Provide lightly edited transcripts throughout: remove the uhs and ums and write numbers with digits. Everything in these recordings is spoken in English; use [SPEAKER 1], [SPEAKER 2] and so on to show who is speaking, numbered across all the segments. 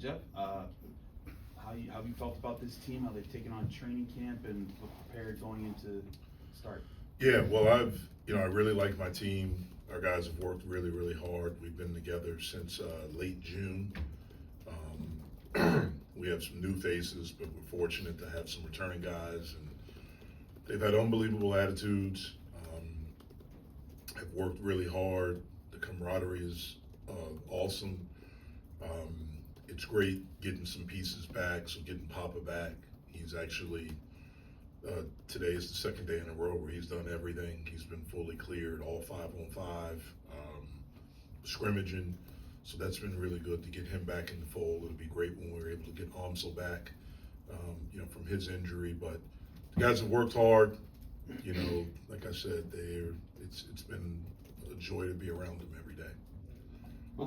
[SPEAKER 1] Jeff, how have you felt about this team? How they've taken on training camp and look prepared going into start?
[SPEAKER 2] Yeah, well, I really like my team. Our guys have worked really, really hard. We've been together since late June. We have some new faces, but we're fortunate to have some returning guys, and they've had unbelievable attitudes. Have worked really hard. The camaraderie is awesome. It's great getting some pieces back. So getting Papa back, he's actually today is the second day in a row where he's done everything. He's been fully cleared, all 5-on-5, scrimmaging. So that's been really good to get him back in the fold. It'll be great when we're able to get Amsel back, from his injury. But the guys have worked hard. Like I said, it's been a joy to be around them every day.
[SPEAKER 3] So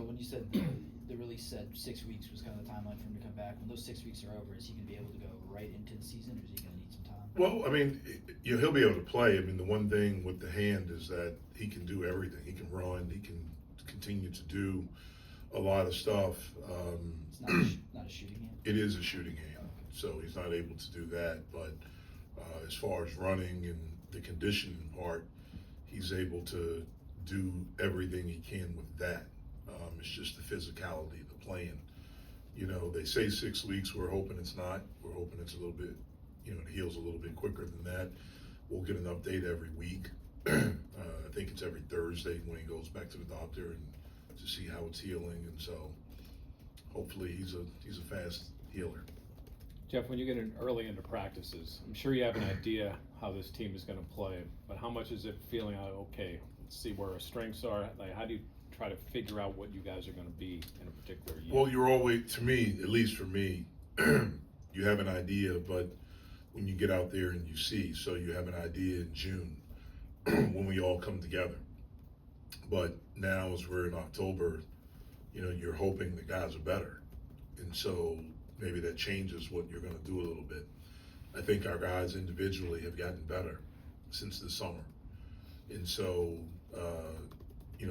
[SPEAKER 3] when you said the release said 6 weeks was kind of the timeline for him to come back, when those 6 weeks are over, is he going to be able to go right into the season, or is he going to need some time?
[SPEAKER 2] Well, he'll be able to play. The one thing with the hand is that he can do everything. He can run. He can continue to do a lot of stuff.
[SPEAKER 3] It's not a shooting hand?
[SPEAKER 2] It is a shooting hand, so he's not able to do that. But as far as running and the conditioning part, he's able to do everything he can with that. It's just the physicality, the playing. They say 6 weeks. We're hoping it's not. We're hoping it's a little bit, it heals a little bit quicker than that. We'll get an update every week. I think it's every Thursday when he goes back to the doctor and to see how it's healing. And so hopefully he's a fast healer.
[SPEAKER 4] Jeff, when you get in early into practices, I'm sure you have an idea how this team is going to play, but how much is it feeling out, okay, let's see where our strengths are? Like, how do you try to figure out what you guys are going to be in a particular year?
[SPEAKER 2] Well, you're always, to me, at least for me, you have an idea, but when you get out there and you see, so you have an idea in June when we all come together. But now as we're in October, you're hoping the guys are better. And so maybe that changes what you're going to do a little bit. I think our guys individually have gotten better since the summer. And so,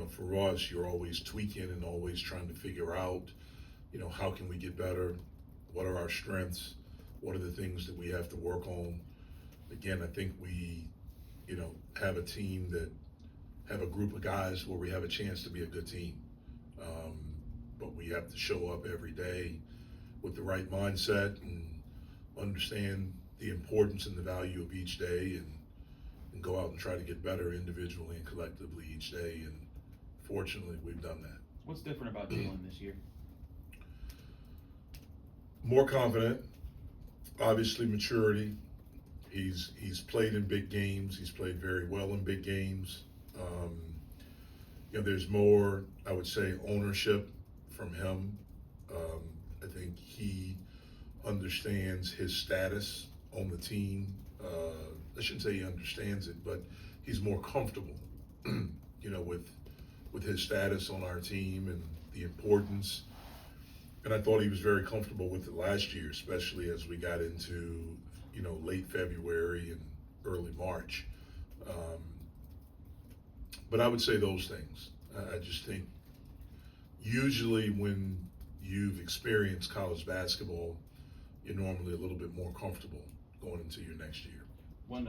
[SPEAKER 2] for us, you're always tweaking and always trying to figure out, how can we get better? What are our strengths? What are the things that we have to work on? Again, I think we, have a team that have a group of guys where we have a chance to be a good team. But we have to show up every day with the right mindset and understand the importance and the value of each day and go out and try to get better individually and collectively each day. And fortunately, we've done that.
[SPEAKER 1] What's different about Jalen this year?
[SPEAKER 2] More confident, obviously maturity. He's played in big games. He's played very well in big games. There's more, I would say, ownership from him. I think he understands his status on the team. I shouldn't say he understands it, but he's more comfortable, with his status on our team and the importance. And I thought he was very comfortable with it last year, especially as we got into, late February and early March. But I would say those things. I just think usually when you've experienced college basketball, you're normally a little bit more comfortable going into your next year.
[SPEAKER 1] When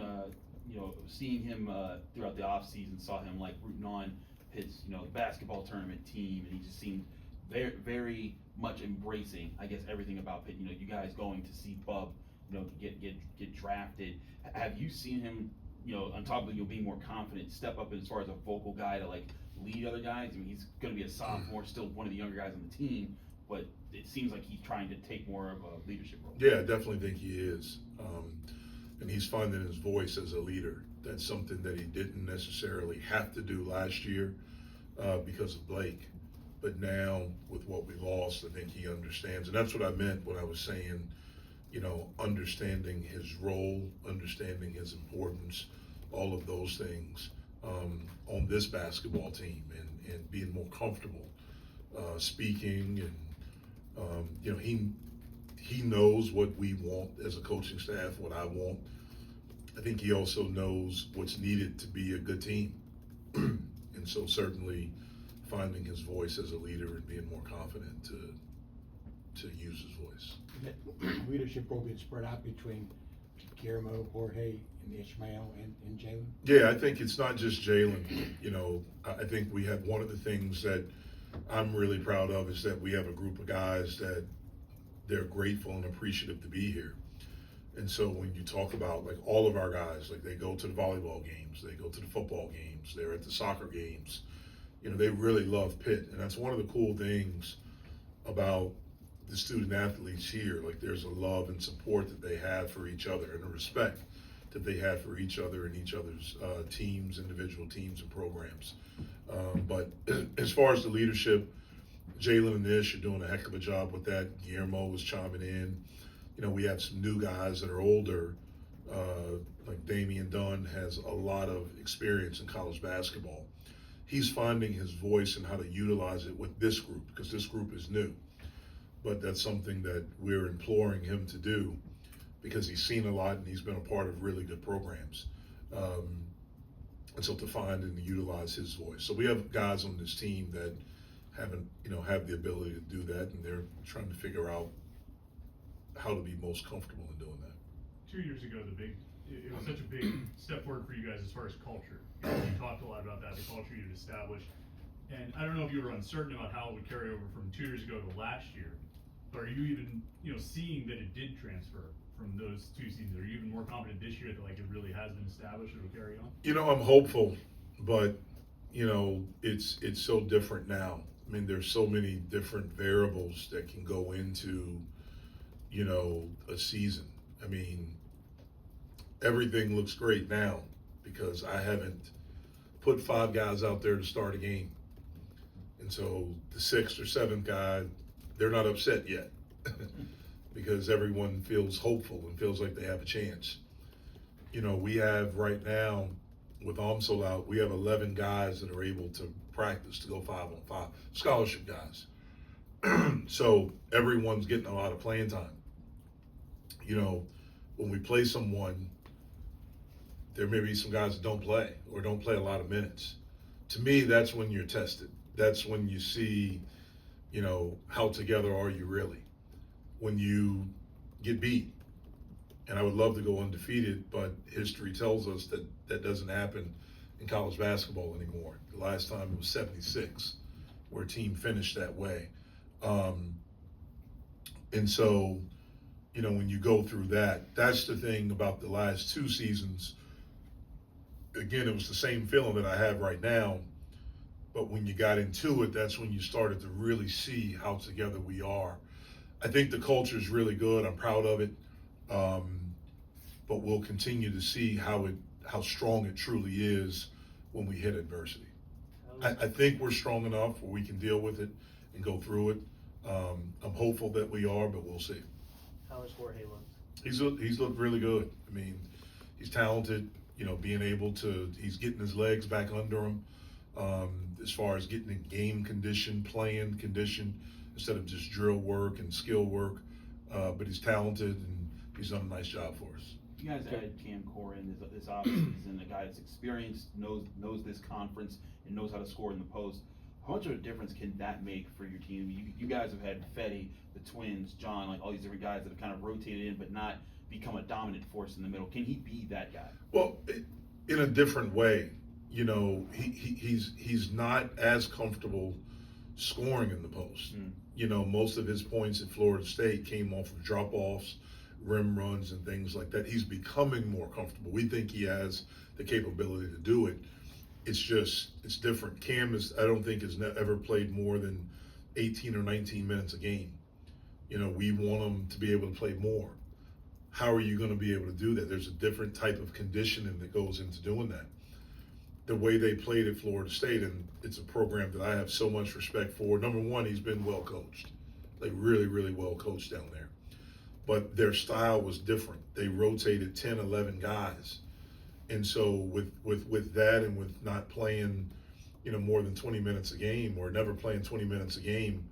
[SPEAKER 1] seeing him throughout the offseason, saw him like rooting on Pitt's basketball tournament team, and he just seemed very, very much embracing, I guess, everything about Pitt. You guys going to see Bub, get drafted. Have you seen him, on top of being more confident, step up as far as a vocal guy to like lead other guys? He's going to be a sophomore, still one of the younger guys on the team, but it seems like he's trying to take more of a leadership role.
[SPEAKER 2] Yeah, I definitely think he is. And he's finding his voice as a leader. That's something that he didn't necessarily have to do last year because of Blake. But now, with what we lost, I think he understands. And that's what I meant when I was saying, understanding his role, understanding his importance, all of those things on this basketball team and being more comfortable speaking. And, he knows what we want as a coaching staff, what I want. I think he also knows what's needed to be a good team. And so certainly finding his voice as a leader and being more confident to to use his voice.
[SPEAKER 5] That leadership role being spread out between Guillermo, Jorge, and Ishmael and Jalen?
[SPEAKER 2] Yeah, I think it's not just Jalen. You know, I think we have one of the things that I'm really proud of is that we have a group of guys that they're grateful and appreciative to be here. And so when you talk about like all of our guys, like they go to the volleyball games, they go to the football games, they're at the soccer games, you know, they really love Pitt. And that's one of the cool things about the student athletes here. Like there's a love and support that they have for each other and a respect that they have for each other and each other's teams, individual teams and programs. But as far as the leadership, Jalen and Ish are doing a heck of a job with that. Guillermo was chiming in. You know, we have some new guys that are older, like Damian Dunn has a lot of experience in college basketball. He's finding his voice and how to utilize it with this group because this group is new. But that's something that we're imploring him to do because he's seen a lot and he's been a part of really good programs. And so to find and to utilize his voice. So we have guys on this team that haven't, you know, have the ability to do that, and they're trying to figure out how to be most comfortable in doing that.
[SPEAKER 6] 2 years ago, it was such a big step forward for you guys as far as culture. You talked a lot about that, the culture you'd established. And I don't know if you were uncertain about how it would carry over from 2 years ago to last year, but are you even, you know, seeing that it did transfer from those 2 seasons? Are you even more confident this year that like it really has been established, it'll carry on?
[SPEAKER 2] You know, I'm hopeful, but you know, it's so different now. I mean, there's so many different variables that can go into, you know, a season. I mean, everything looks great now because I haven't put 5 guys out there to start a game. And so the 6th or 7th guy, they're not upset yet because everyone feels hopeful and feels like they have a chance. You know, we have right now, with Amsel out, we have 11 guys that are able to practice to go 5-on-5, scholarship guys. So everyone's getting a lot of playing time. You know, when we play someone, there may be some guys that don't play or don't play a lot of minutes. To me, that's when you're tested. That's when you see, you know, how together are you really? When you get beat. And I would love to go undefeated, but history tells us that that doesn't happen in college basketball anymore. The last time it was 76, where a team finished that way. And so, you know, when you go through that, that's the thing about the last 2 seasons. Again, it was the same feeling that I have right now, but when you got into it, that's when you started to really see how together we are. I think the culture is really good. I'm proud of it. But we'll continue to see how strong it truly is when we hit adversity. I think we're strong enough where we can deal with it and go through it. I'm hopeful that we are, but we'll see.
[SPEAKER 7] How has Jorge looked?
[SPEAKER 2] He's looked really good. I mean, he's talented. You know, he's getting his legs back under him as far as getting in game condition, playing condition, instead of just drill work and skill work. But he's talented and he's done a nice job for us.
[SPEAKER 1] You guys had Cam Corin this offseason, a guy that's experienced, knows this conference, and knows how to score in the post. How much of a difference can that make for your team? You guys have had Fetty, the twins, John, like all these different guys that have kind of rotated in, but not become a dominant force in the middle. Can he be that guy?
[SPEAKER 2] Well, in a different way. You know, he's not as comfortable scoring in the post. You know, most of his points at Florida State came off of drop-offs, rim runs, and things like that. He's becoming more comfortable. We think he has the capability to do it. It's different. Cam I don't think has ever played more than 18 or 19 minutes a game. You know, we want him to be able to play more. How are you going to be able to do that? There's a different type of conditioning that goes into doing that. The way they played at Florida State, and it's a program that I have so much respect for. Number one, he's been well coached, like really, really well coached down there. But their style was different. They rotated 10, 11 guys. And so with that and with not playing, you know, more than 20 minutes a game or never playing 20 minutes a game,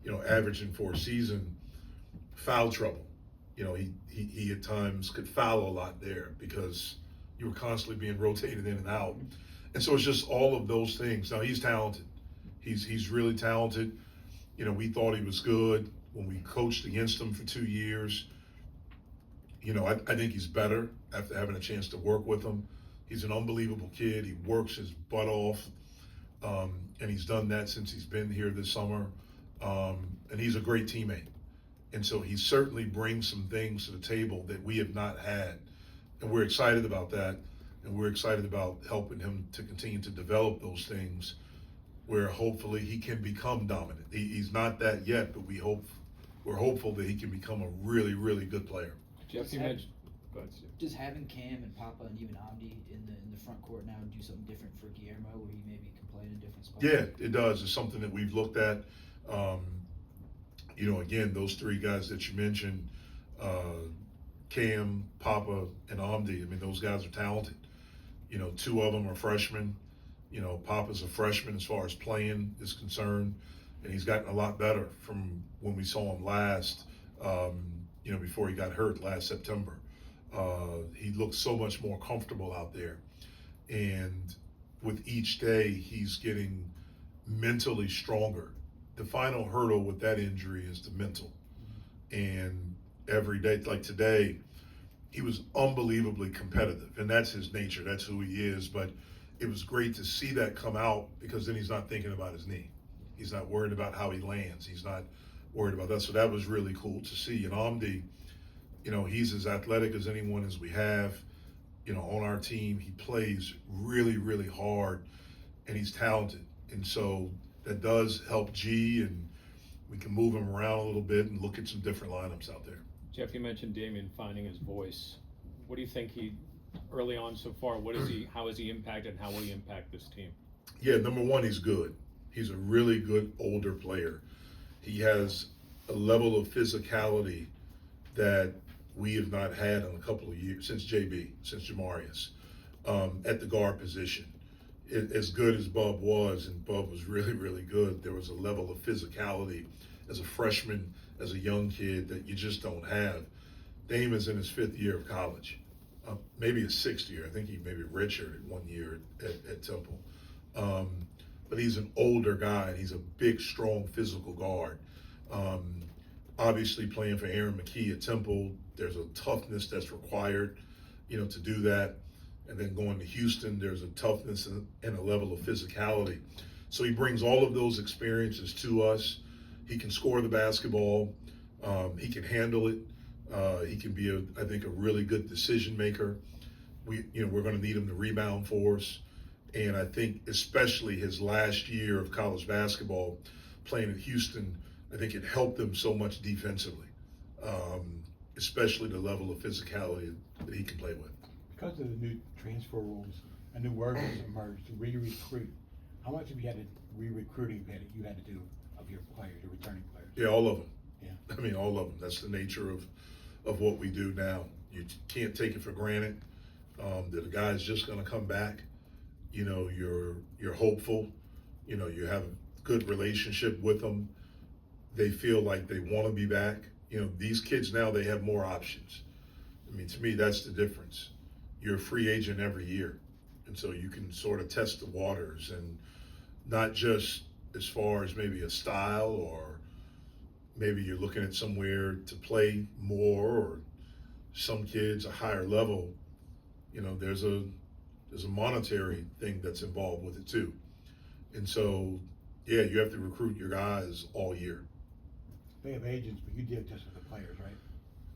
[SPEAKER 2] you know, averaging for a season, foul trouble. You know, he at times could foul a lot there because you were constantly being rotated in and out. And so it's just all of those things. Now, he's talented. He's really talented. You know, we thought he was good. when we coached against him for 2 years, you know, I think he's better after having a chance to work with him. He's an unbelievable kid. He works his butt off, and he's done that since he's been here this summer. And he's a great teammate. And so he certainly brings some things to the table that we have not had. And we're excited about that. And we're excited about helping him to continue to develop those things where hopefully he can become dominant. He's not that yet, but we're hopeful that he can become a really, really good player.
[SPEAKER 4] Jeff, you mentioned. Go ahead, Steve.
[SPEAKER 3] Does having Cam and Papa and even Amdi in the front court now do something different for Guillermo, where he maybe can play in a different spot?
[SPEAKER 2] Yeah, it does. It's something that we've looked at. You know, again, those three guys that you mentioned, Cam, Papa, and Amdi, I mean, those guys are talented. You know, two of them are freshmen. You know, Papa's a freshman as far as playing is concerned, and he's gotten a lot better from when we saw him last, you know, before he got hurt last September. He looks so much more comfortable out there. And with each day, he's getting mentally stronger. The final hurdle with that injury is the mental. And every day, like today, he was unbelievably competitive, and that's his nature. That's who he is. But it was great to see that come out, because then he's not thinking about his knee. He's not worried about how he lands. He's not worried about that. So that was really cool to see. And Amdi, you know, he's as athletic as anyone as we have, you know, on our team. He plays really, really hard, and he's talented. And so that does help G, and we can move him around a little bit and look at some different lineups out there.
[SPEAKER 4] Jeff, you mentioned Damian finding his voice. What do you think he, early on so far, how has he impacted, and how will he impact this team?
[SPEAKER 2] Yeah, number one, he's good. He's a really good older player. He has a level of physicality that we have not had in a couple of years, since Jamarius, at the guard position. As good as Bub was, and Bub was really, really good, there was a level of physicality as a freshman, as a young kid, that you just don't have. Dame is in his 5th year of college, maybe his 6th year. I think he maybe redshirted 1 year at Temple. But he's an older guy, and he's a big, strong, physical guard. Obviously, playing for Aaron McKee at Temple, there's a toughness that's required, you know, to do that. And then going to Houston, there's a toughness and a level of physicality. So he brings all of those experiences to us. He can score the basketball. He can handle it. He can be, I think, a really good decision maker. We're going to need him to rebound for us. And I think especially his last year of college basketball playing at Houston, I think it helped him so much defensively, especially the level of physicality that he can play with.
[SPEAKER 5] Because of the new transfer rules, a new word has emerged, re-recruit. How much have you had to re-recruiting you had to do of your players, your returning players?
[SPEAKER 2] Yeah, all of them.
[SPEAKER 5] Yeah.
[SPEAKER 2] I mean, all of them. That's the nature of what we do now. You can't take it for granted that a guy's just going to come back. You know, you're hopeful. You know, you have a good relationship with them. They feel like they want to be back. You know, these kids now, they have more options. I mean, to me, that's the difference. You're a free agent every year. And so you can sort of test the waters, and not just as far as maybe a style, or maybe you're looking at somewhere to play more, or some kids a higher level. You know, there's a monetary thing that's involved with it too. And so, yeah, you have to recruit your guys all year.
[SPEAKER 5] They have agents, but you deal just with the players, right?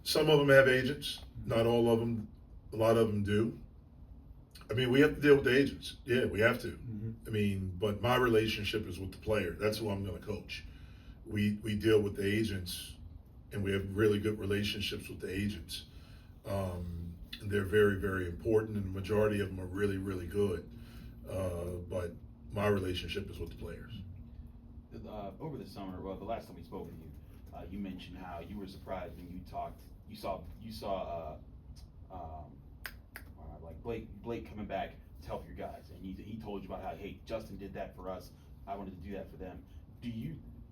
[SPEAKER 2] Some of them have agents, not all of them. A lot of them do. I mean, we have to deal with the agents. Yeah, we have to.
[SPEAKER 5] Mm-hmm.
[SPEAKER 2] I mean, but my relationship is with the player. That's who I'm going to coach. We deal with the agents, and we have really good relationships with the agents. And they're very, very important, and the majority of them are really, really good. But my relationship is with the players.
[SPEAKER 1] Over the summer, well, the last time we spoke with you, you mentioned how you were surprised when you saw like Blake coming back to help your guys, and he told you about how, hey, Justin did that for us. I wanted to do that for them.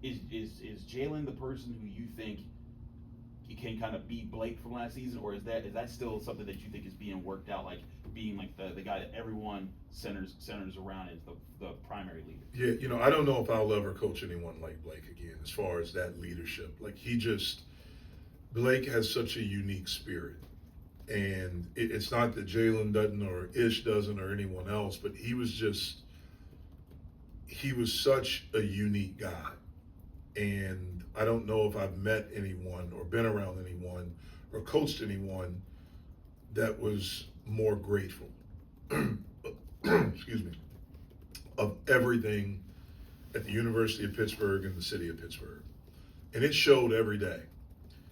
[SPEAKER 1] Is Jalen the person who you think can kind of beat Blake from last season, or is that still something that you think is being worked out, like being like the guy that everyone centers around as the primary leader?
[SPEAKER 2] Yeah, you know, I don't know if I'll ever coach anyone like Blake again as far as that leadership. Like Blake has such a unique spirit. And it's not that Jalen doesn't or Ish doesn't or anyone else, but he was such a unique guy. And I don't know if I've met anyone or been around anyone or coached anyone that was more grateful, excuse me, of everything at the University of Pittsburgh and the city of Pittsburgh. And it showed every day.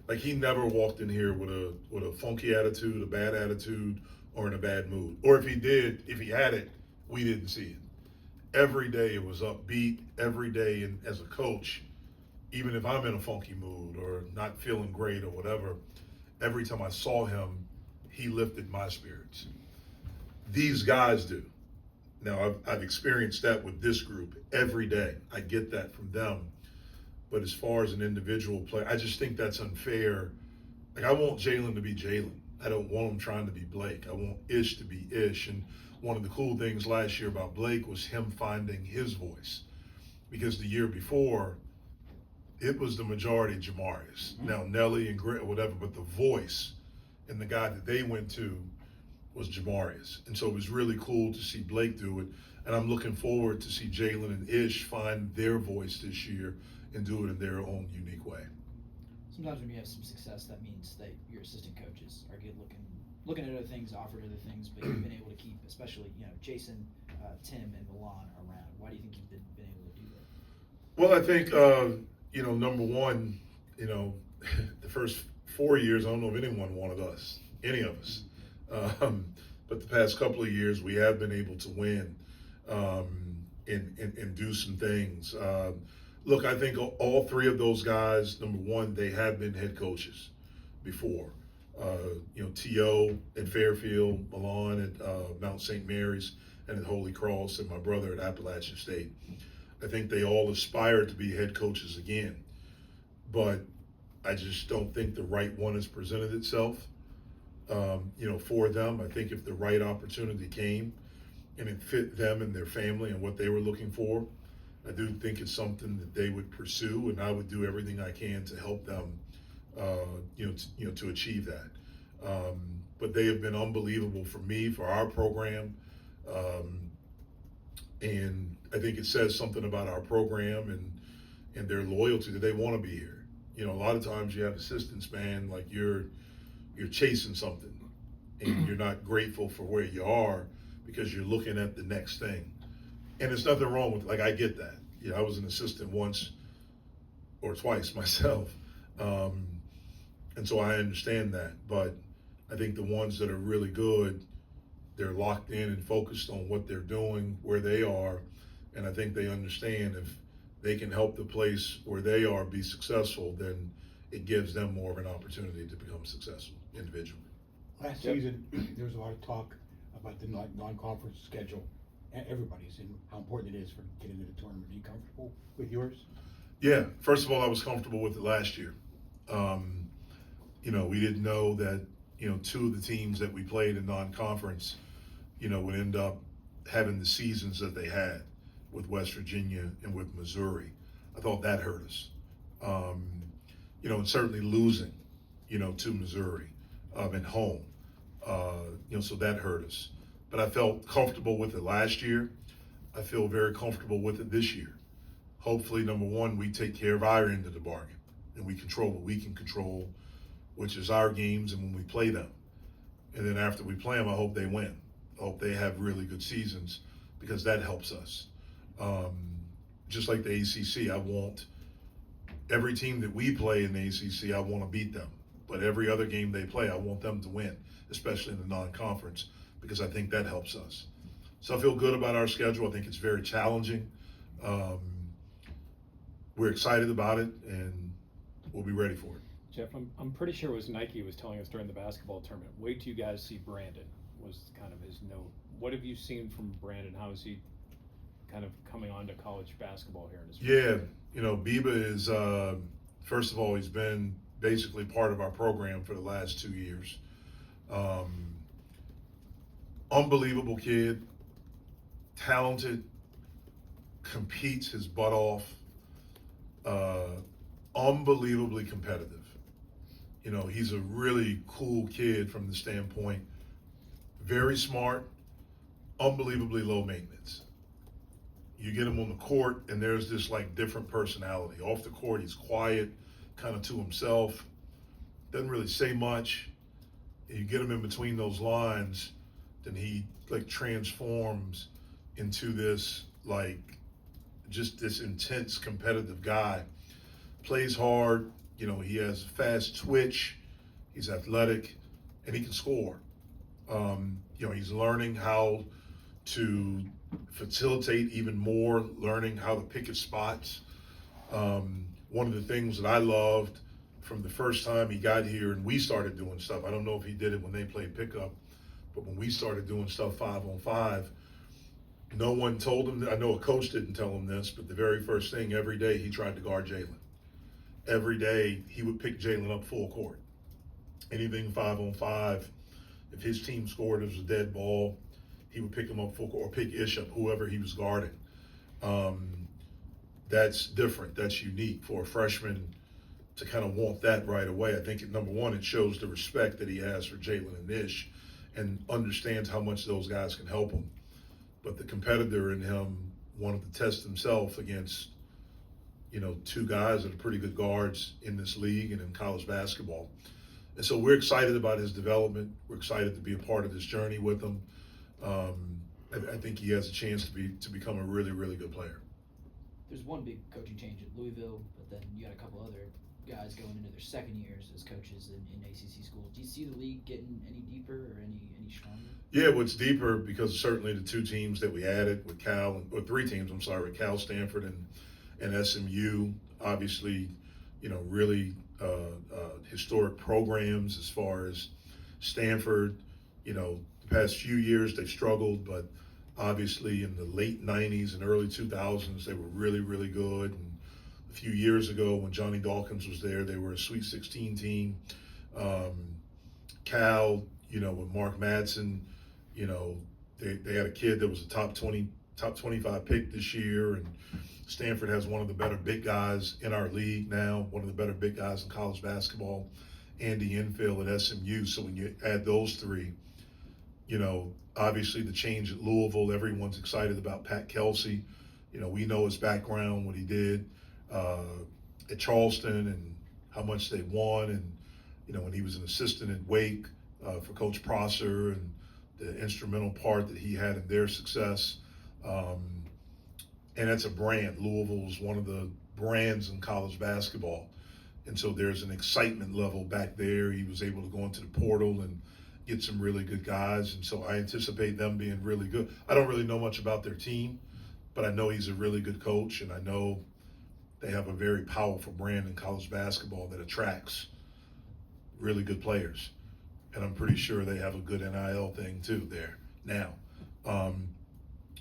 [SPEAKER 2] Like, he never walked in here with a funky attitude, a bad attitude, or in a bad mood. Or if he did, if he had it, we didn't see it. Every day it was upbeat. Every day, and as a coach, even if I'm in a funky mood or not feeling great or whatever, every time I saw him, he lifted my spirits. These guys do. Now, I've experienced that with this group every day. I get that from them. But as far as an individual player, I just think that's unfair. Like, I want Jalen to be Jalen. I don't want him trying to be Blake. I want Ish to be Ish. And one of the cool things last year about Blake was him finding his voice. Because the year before, it was the majority Jamarius. Mm-hmm. Now, Nelly and Grit or whatever, but the voice and the guy that they went to was Jamarius. And so it was really cool to see Blake do it. And I'm looking forward to see Jalen and Ish find their voice this year and do it in their own unique way.
[SPEAKER 3] Sometimes when you have some success, that means that your assistant coaches are good looking at other things, offered other things, but you've been able to keep, especially, Jason, Tim, and Milan around. Why do you think you've been able to do that?
[SPEAKER 2] Well, I think, number one, the first 4 years, I don't know if anyone wanted us, any of us. But the past couple of years, we have been able to win and do some things. Look, I think all three of those guys, number one, they have been head coaches before. T.O. at Fairfield, Milan at Mount St. Mary's, and at Holy Cross, and my brother at Appalachian State. I think they all aspire to be head coaches again. But I just don't think the right one has presented itself, for them. I think if the right opportunity came and it fit them and their family and what they were looking for, I do think it's something that they would pursue, and I would do everything I can to help them, to achieve that. But they have been unbelievable for me, for our program, and I think it says something about our program and their loyalty that they want to be here. A lot of times you have assistants, man, like you're chasing something, and you're not grateful for where you are because you're looking at the next thing. And there's nothing wrong with it. Like, I get that. I was an assistant once or twice myself. And so I understand that. But I think the ones that are really good, they're locked in and focused on what they're doing, where they are. And I think they understand if they can help the place where they are be successful, then it gives them more of an opportunity to become successful individually.
[SPEAKER 5] Last season, there was a lot of talk about the non-conference schedule. Everybody's and how important it is for getting to the tournament. Are you comfortable with yours?
[SPEAKER 2] Yeah. First of all, I was comfortable with it last year. We didn't know that, two of the teams that we played in non-conference, would end up having the seasons that they had with West Virginia and with Missouri. I thought that hurt us. And certainly losing, to Missouri at home, so that hurt us. But I felt comfortable with it last year. I feel very comfortable with it this year. Hopefully, number one, we take care of our end of the bargain and we control what we can control, which is our games and when we play them. And then after we play them, I hope they win. I hope they have really good seasons because that helps us. Just like the ACC, I want every team that we play in the ACC, I want to beat them. But every other game they play, I want them to win, especially in the non-conference, because I think that helps us. So I feel good about our schedule. I think it's very challenging. We're excited about it, and we'll be ready for it.
[SPEAKER 4] Jeff, I'm pretty sure it was Nike was telling us during the basketball tournament, wait till you guys see Brandon, was kind of his note. What have you seen from Brandon? How is he kind of coming on to college basketball here in his
[SPEAKER 2] Yeah, Biba is, first of all, he's been basically part of our program for the last 2 years. Unbelievable kid, talented, competes his butt off, unbelievably competitive. You know, he's a really cool kid from the standpoint, very smart, unbelievably low maintenance. You get him on the court and there's this like different personality. Off the court, he's quiet, kind of to himself, doesn't really say much. You get him in between those lines, then he like transforms into this like just this intense competitive guy. Plays hard, you know, he has fast twitch, he's athletic, and he can score. You know, he's learning how to facilitate even more, learning how to pick his spots. One of the things that I loved from the first time he got here and we started doing stuff, I don't know if he did it when they played pickup, but when we started doing stuff 5-on-5, no one told him, I know a coach didn't tell him this, but the very first thing, every day he tried to guard Jalen. Every day he would pick Jalen up full court. Anything 5-on-5, if his team scored, it was a dead ball, he would pick him up full court or pick Ish up, whoever he was guarding. That's different, that's unique for a freshman to kind of want that right away. I think number one, it shows the respect that he has for Jalen and Ish and understands how much those guys can help him. But the competitor in him wanted to test himself against, you know, two guys that are pretty good guards in this league and in college basketball. And so we're excited about his development. We're excited to be a part of this journey with him. I think he has a chance to become a really, really good player.
[SPEAKER 3] There's one big coaching change at Louisville, but then you got a couple other guys going into their second years as coaches in ACC schools. Do you see the league getting any deeper or any stronger?
[SPEAKER 2] Yeah, well, it's deeper because certainly the two teams that we added with Cal, or three teams, I'm sorry, with Cal, Stanford, and SMU, obviously, you know, really historic programs as far as Stanford. You know, the past few years they've struggled, but obviously in the late 90s and early 2000s they were really, really good. And a few years ago when Johnny Dawkins was there, they were a Sweet 16 team. Cal, you know, with Mark Madsen, you know, they had a kid that was a top 25 pick this year, and Stanford has one of the better big guys in our league now, one of the better big guys in college basketball, Andy Enfield at SMU. So when you add those three, you know, obviously the change at Louisville, everyone's excited about Pat Kelsey. You know, we know his background, what he did at Charleston and how much they won, and, you know, when he was an assistant at Wake for Coach Prosser and the instrumental part that he had in their success. And that's a brand. Louisville is one of the brands in college basketball. And so there's an excitement level back there. He was able to go into the portal and get some really good guys. And so I anticipate them being really good. I don't really know much about their team, but I know he's a really good coach, and I know they have a very powerful brand in college basketball that attracts really good players. And I'm pretty sure they have a good NIL thing too there now.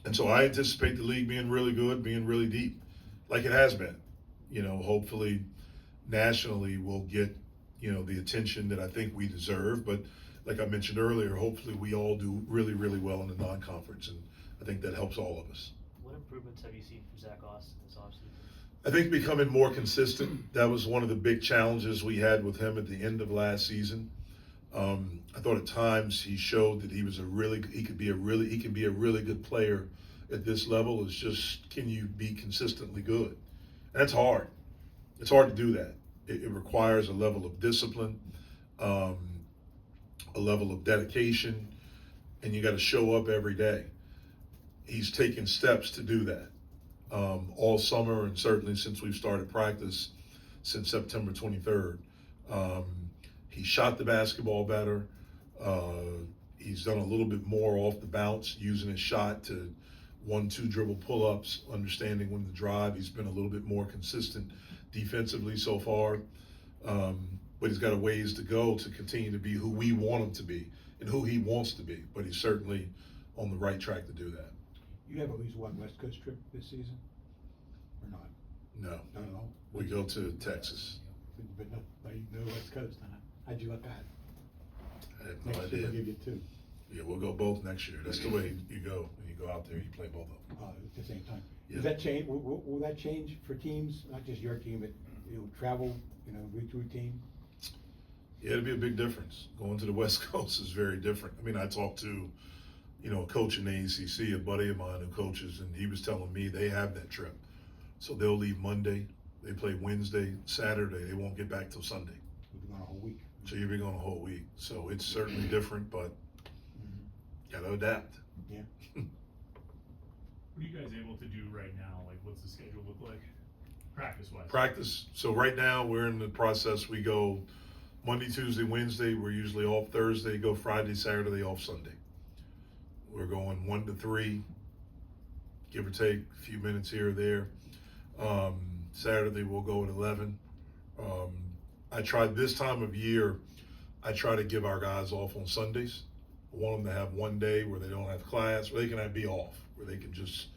[SPEAKER 2] And so I anticipate the league being really good, being really deep, like it has been. You know, hopefully nationally we'll get, you know, the attention that I think we deserve. But like I mentioned earlier, hopefully we all do really, really well in the non-conference. And I think that helps all of us.
[SPEAKER 7] What improvements have you seen from Zach Austin this offseason?
[SPEAKER 2] I think becoming more consistent. That was one of the big challenges we had with him at the end of last season. I thought at times he showed that he can be a really good player at this level. It's just, can you be consistently good? And that's hard. It's hard to do that. It requires a level of discipline, a level of dedication, and you got to show up every day. He's taken steps to do that all summer, and certainly since we've started practice since September 23rd. He shot the basketball better. He's done a little bit more off the bounce, using his shot to 1-2 dribble pull-ups, understanding when to drive. He's been a little bit more consistent defensively so far. But he's got a ways to go to continue to be who we want him to be and who he wants to be. But he's certainly on the right track to do that.
[SPEAKER 5] You have at least one West Coast trip this season, or not?
[SPEAKER 2] No.
[SPEAKER 5] Not at all?
[SPEAKER 2] We go to Texas.
[SPEAKER 5] But no, everybody know West Coast, huh? How'd you like that?
[SPEAKER 2] I had no
[SPEAKER 5] Next year
[SPEAKER 2] idea.
[SPEAKER 5] we'll give you two,
[SPEAKER 2] Yeah, we'll go both next year. That's the way you go. When you go out there, you play both of them.
[SPEAKER 5] at the same time.
[SPEAKER 2] Yeah.
[SPEAKER 5] Does that change, will that change for teams, not just your team, but, travel, recruit team?
[SPEAKER 2] Yeah, it'd be a big difference. Going to the West Coast is very different. I mean, I talked to, a coach in the ACC, a buddy of mine who coaches, and he was telling me they have that trip. So they'll leave Monday, they play Wednesday, Saturday, they won't get back till Sunday.
[SPEAKER 5] We'll be gone a whole week.
[SPEAKER 2] So you'll be gone a whole week. So it's certainly different, but gotta adapt.
[SPEAKER 5] Yeah.
[SPEAKER 6] What are you guys able to do right now? Like, what's the schedule look like, practice-wise?
[SPEAKER 2] Practice. So right now we're in the process. We go Monday, Tuesday, Wednesday. We're usually off Thursday. Go Friday, Saturday, off Sunday. We're going 1 to 3, give or take a few minutes here or there. Saturday we'll go at 11. I tried this time of year. I try to give our guys off on Sundays. I want them to have one day where they don't have class, where they can be off, where they can just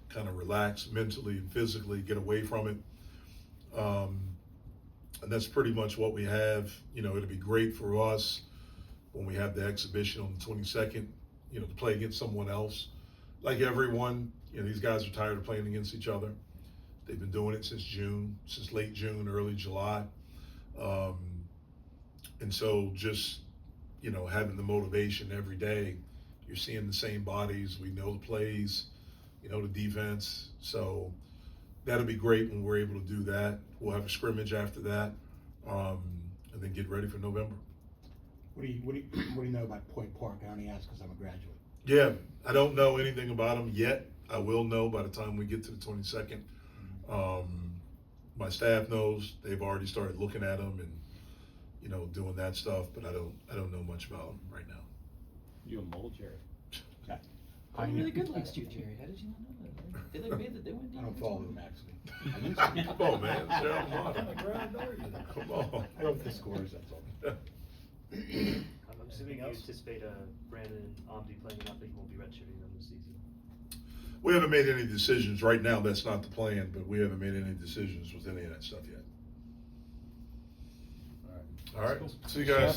[SPEAKER 2] kind of relax mentally and physically, get away from it. And that's pretty much what we have. It'll be great for us when we have the exhibition on the 22nd, to play against someone else. Like everyone, these guys are tired of playing against each other. They've been doing it since late June, early July. And so just, having the motivation every day, you're seeing the same bodies. We know the plays, the defense. So that'll be great when we're able to do that. We'll have a scrimmage after that, and then get ready for November.
[SPEAKER 5] What do you know about Point Park? I only ask because I'm a graduate.
[SPEAKER 2] Yeah, I don't know anything about them yet. I will know by the time we get to the 22nd. My staff knows. They've already started looking at them and, doing that stuff, but I don't know much about them right now.
[SPEAKER 4] You a mole, Jerry?
[SPEAKER 3] They were really good last year, Jerry. How did you not know that? They made that. They went.
[SPEAKER 5] I don't follow them actually.
[SPEAKER 2] Come on, man. Gerald, come on.
[SPEAKER 5] I don't get the scores, that's all.
[SPEAKER 7] I'm assuming you anticipate Brandon and Omdi playing enough that you won't be redshirting them this season.
[SPEAKER 2] We haven't made any decisions. Right now, that's not the plan, but we haven't made any decisions with any of that stuff yet. All right. See you guys.